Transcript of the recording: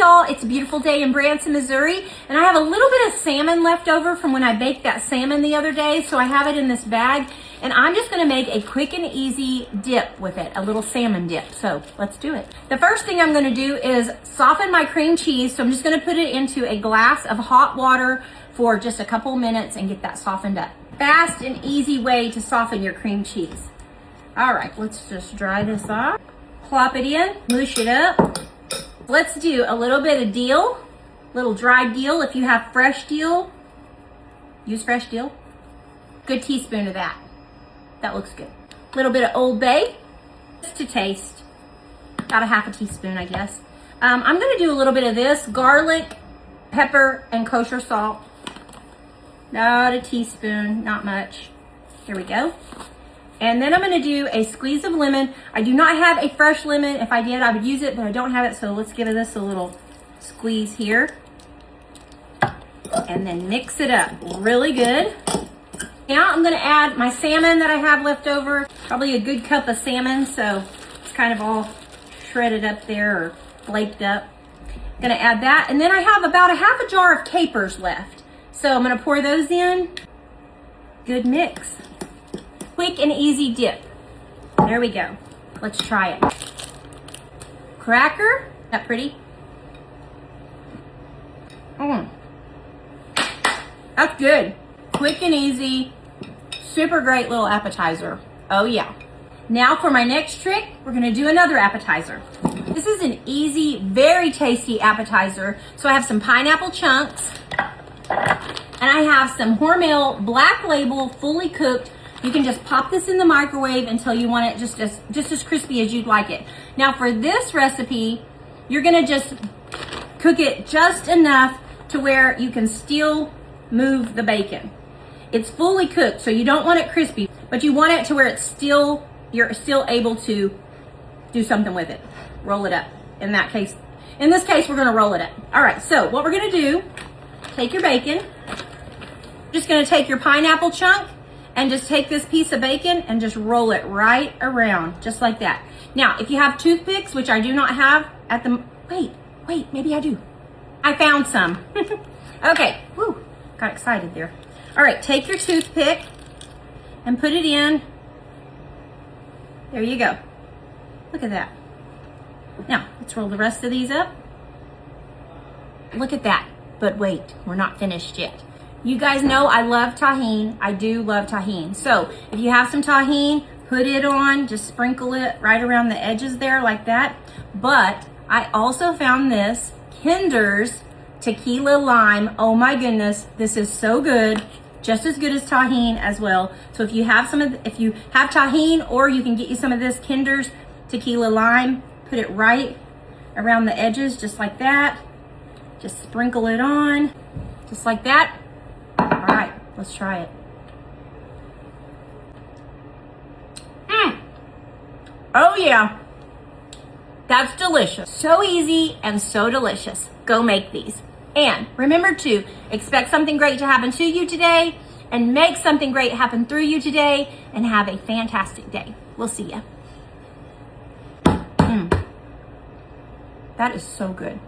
y'all. It's a beautiful day in Branson, Missouri, and I have a little bit of salmon left over from when I baked that salmon the other day, so I have it in this bag, and I'm just gonna make a quick and easy dip with it, a little salmon dip, so let's do it. The first thing I'm gonna do is soften my cream cheese, so I'm just gonna put it into a glass of hot water for just a couple minutes and get that softened up. Fast and easy way to soften your cream cheese. All right, let's just dry this off. Plop it in, mush it up. Let's do a little bit of dill, little dried dill. If you have fresh dill, use fresh dill. Good teaspoon of that. That looks good. A little bit of Old Bay, just to taste. About a half a teaspoon, I guess. I'm gonna do a little bit of this, garlic, pepper, and kosher salt. Not a teaspoon, not much. Here we go. And then I'm gonna do a squeeze of lemon. I do not have a fresh lemon. If I did, I would use it, but I don't have it, so let's give this a little squeeze here. And then mix it up really good. Now I'm gonna add my salmon that I have left over. Probably a good cup of salmon, so it's kind of all shredded up there or flaked up. Gonna add that, and then I have about a half a jar of capers left. So I'm gonna pour those in. Good mix. Quick and easy dip. There we go. Let's try it. Cracker. Isn't that pretty? That's good. Quick and easy. Super great little appetizer. Oh yeah. Now for my next trick, we're gonna do another appetizer. This is an easy, very tasty appetizer. So I have some pineapple chunks, and I have some Hormel Black Label fully cooked. You can just pop this in the microwave until you want it just as crispy as you'd like it. Now for this recipe, you're gonna just cook it just enough to where you can still move the bacon. It's fully cooked, so you don't want it crispy, but you want it to where it's still, you're still able to do something with it. Roll it up. In this case, we're gonna roll it up. All right, so what we're gonna do, take your bacon, just gonna take your pineapple chunk, and just take this piece of bacon and just roll it right around, just like that. Now, if you have toothpicks, which I do not have at the, wait, maybe I do. I found some. Okay, whew, got excited there. All right, take your toothpick and put it in. There you go. Look at that. Now, let's roll the rest of these up. Look at that, but wait, we're not finished yet. You guys know I love tahini. I do love tahini. So if you have some tahini, put it on, just sprinkle it right around the edges there like that. But I also found this Kinder's Tequila Lime. Oh my goodness, this is so good. Just as good as tahini as well. So if you have if you have tahini, or you can get you some of this Kinder's Tequila Lime, put it right around the edges just like that. Just sprinkle it on, just like that. All right, let's try it. Oh yeah, that's delicious. So easy and so delicious. Go make these. And remember to expect something great to happen to you today, and make something great happen through you today, and have a fantastic day. We'll see ya. That is so good.